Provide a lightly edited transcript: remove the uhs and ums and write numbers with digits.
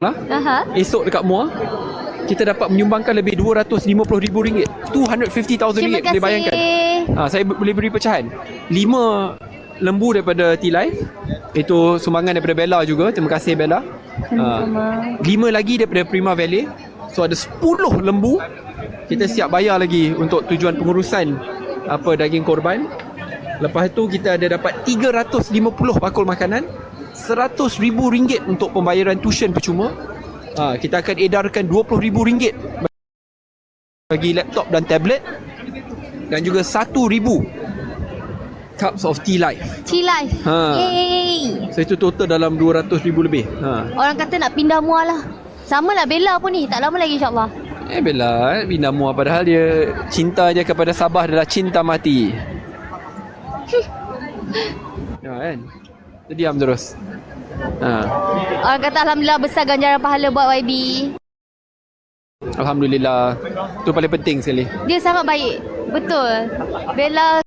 lah. Esok dekat MUA kita dapat menyumbangkan lebih RM250,000. RM250,000 boleh bayangkan. Saya boleh beri pecahan 5 lembu daripada T-Life. Itu sumbangan daripada Bella juga. Terima kasih Bella. 5 lagi daripada Prima Valley. So ada 10 lembu. Kita siap bayar lagi untuk tujuan pengurusan daging korban. Lepas tu kita ada dapat 350 bakul makanan, RM100,000 untuk pembayaran tuition percuma. Kita akan edarkan RM20,000 bagi laptop dan tablet, dan juga 1,000 cups of T-Life. T-Life. Yeay. So itu total dalam RM200,000 lebih. Orang kata nak pindah MUA lah. Sama lah Bella pun ni. Tak lama lagi insyaAllah. Bella pindah MUA, padahal dia cinta je kepada Sabah adalah cinta mati. Kan? Dia diam terus. Orang kata Alhamdulillah besar ganjaran pahala buat YB. Alhamdulillah. Itu paling penting sekali. Dia sangat baik. Betul. Bella